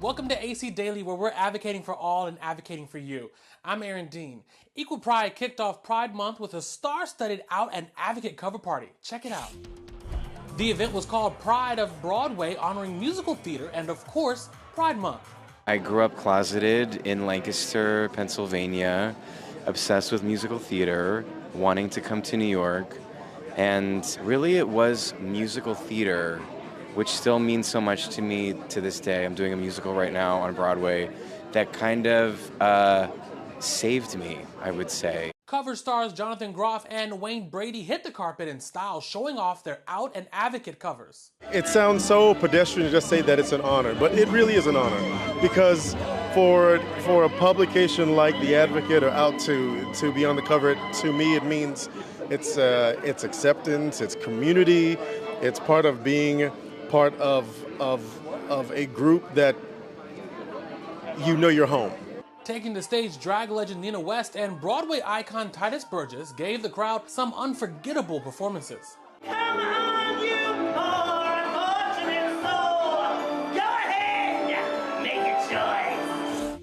Welcome to AC Daily, where we're advocating for all and advocating for you. I'm Aaron Dean. Equal Pride kicked off Pride Month with a star-studded Out and Advocate cover party. Check it out. The event was called Pride of Broadway, honoring musical theater and, of course, Pride Month. I grew up closeted in Lancaster, Pennsylvania, obsessed with musical theater, wanting to come to New York, and really it was musical theater which still means so much to me to this day. I'm doing a musical right now on Broadway that kind of saved me, I would say. Cover stars Jonathan Groff and Wayne Brady hit the carpet in style, showing off their Out and Advocate covers. It sounds so pedestrian to just say that it's an honor, but it really is an honor, because for a publication like The Advocate or Out to be on the cover, to me it means it's acceptance, it's community, it's part of being part of a group that you know you're home. Taking the stage, drag legend Nina West and Broadway icon Titus Burgess gave the crowd some unforgettable performances. Come on, you poor unfortunate soul! Go ahead, make a choice!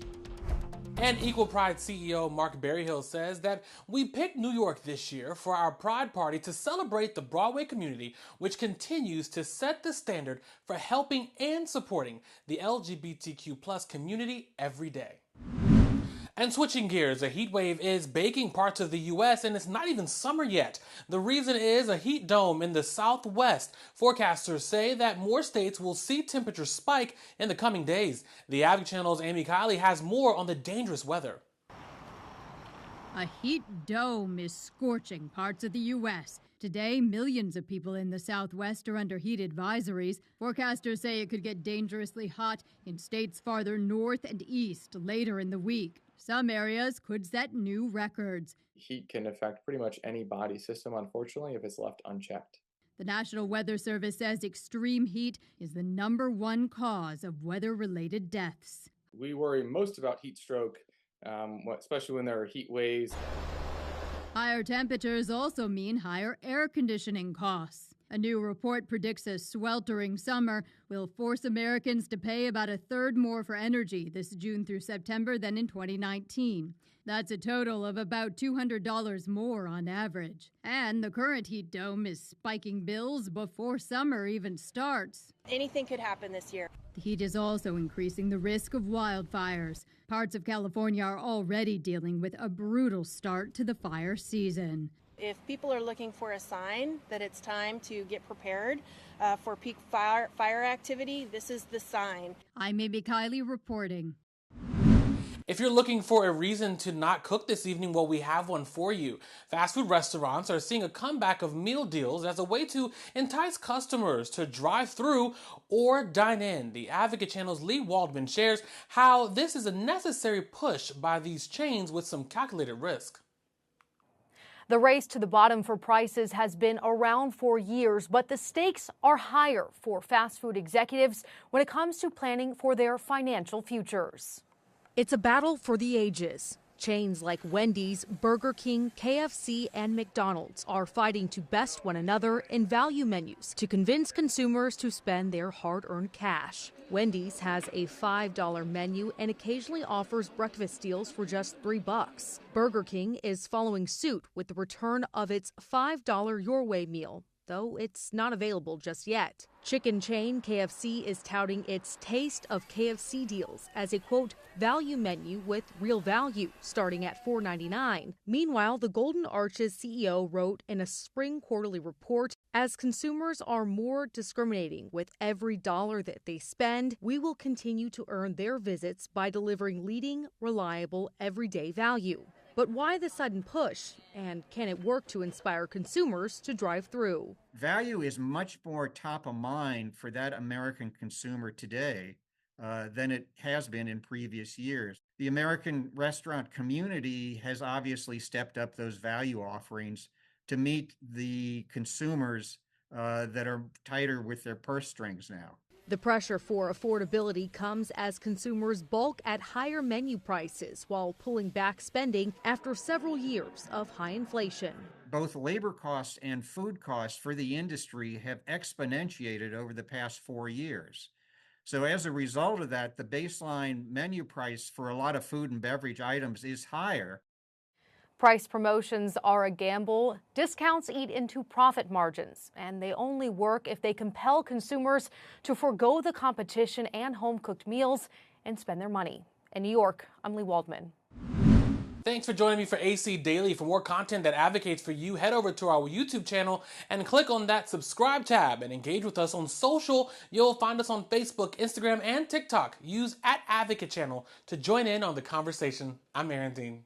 And Equal Pride CEO Mark Berryhill says that we picked New York this year for our Pride Party to celebrate the Broadway community, which continues to set the standard for helping and supporting the LGBTQ+ community every day. And switching gears, a heat wave is baking parts of the U.S. and it's not even summer yet. The reason is a heat dome in the Southwest. Forecasters say that more states will see temperatures spike in the coming days. The Advocate Channel's Amy Kiley has more on the dangerous weather. A heat dome is scorching parts of the U.S. Today, millions of people in the Southwest are under heat advisories. Forecasters say it could get dangerously hot in states farther north and east later in the week. Some areas could set new records. Heat can affect pretty much any body system, unfortunately, if it's left unchecked. The National Weather Service says extreme heat is the #1 cause of weather-related deaths. We worry most about heat stroke, especially when there are heat waves. Higher temperatures also mean higher air conditioning costs. A new report predicts a sweltering summer will force Americans to pay about a third more for energy this June through September than in 2019. That's a total of about $200 more on average. And the current heat dome is spiking bills before summer even starts. Anything could happen this year. The heat is also increasing the risk of wildfires. Parts of California are already dealing with a brutal start to the fire season. If people are looking for a sign that it's time to get prepared for peak fire activity, this is the sign. I'm Amy Kiley reporting. If you're looking for a reason to not cook this evening, well, we have one for you. Fast food restaurants are seeing a comeback of meal deals as a way to entice customers to drive through or dine in. The Advocate Channel's Lee Waldman shares how this is a necessary push by these chains with some calculated risk. The race to the bottom for prices has been around for years, but the stakes are higher for fast food executives when it comes to planning for their financial futures. It's a battle for the ages. Chains like Wendy's, Burger King, KFC, and McDonald's are fighting to best one another in value menus to convince consumers to spend their hard-earned cash. Wendy's has a $5 menu and occasionally offers breakfast deals for just $3. Burger King is following suit with the return of its $5 Your Way meal, though it's not available just yet. Chicken chain KFC is touting its Taste of KFC deals as a, quote, value menu with real value, starting at $4.99. Meanwhile, the Golden Arches CEO wrote in a spring quarterly report, as consumers are more discriminating with every dollar that they spend, we will continue to earn their visits by delivering leading, reliable, everyday value. But why the sudden push? And can it work to inspire consumers to drive through? Value is much more top of mind for that American consumer today than it has been in previous years. The American restaurant community has obviously stepped up those value offerings to meet the consumers that are tighter with their purse strings now. The pressure for affordability comes as consumers balk at higher menu prices while pulling back spending after several years of high inflation. Both labor costs and food costs for the industry have exponentiated over the past 4 years. So as a result of that, the baseline menu price for a lot of food and beverage items is higher. Price promotions are a gamble. Discounts eat into profit margins, and they only work if they compel consumers to forego the competition and home-cooked meals and spend their money. In New York, I'm Lee Waldman. Thanks for joining me for AC Daily. For more content that advocates for you, head over to our YouTube channel and click on that subscribe tab and engage with us on social. You'll find us on Facebook, Instagram, and TikTok. Use @AdvocateChannel to join in on the conversation. I'm Aaron Dean.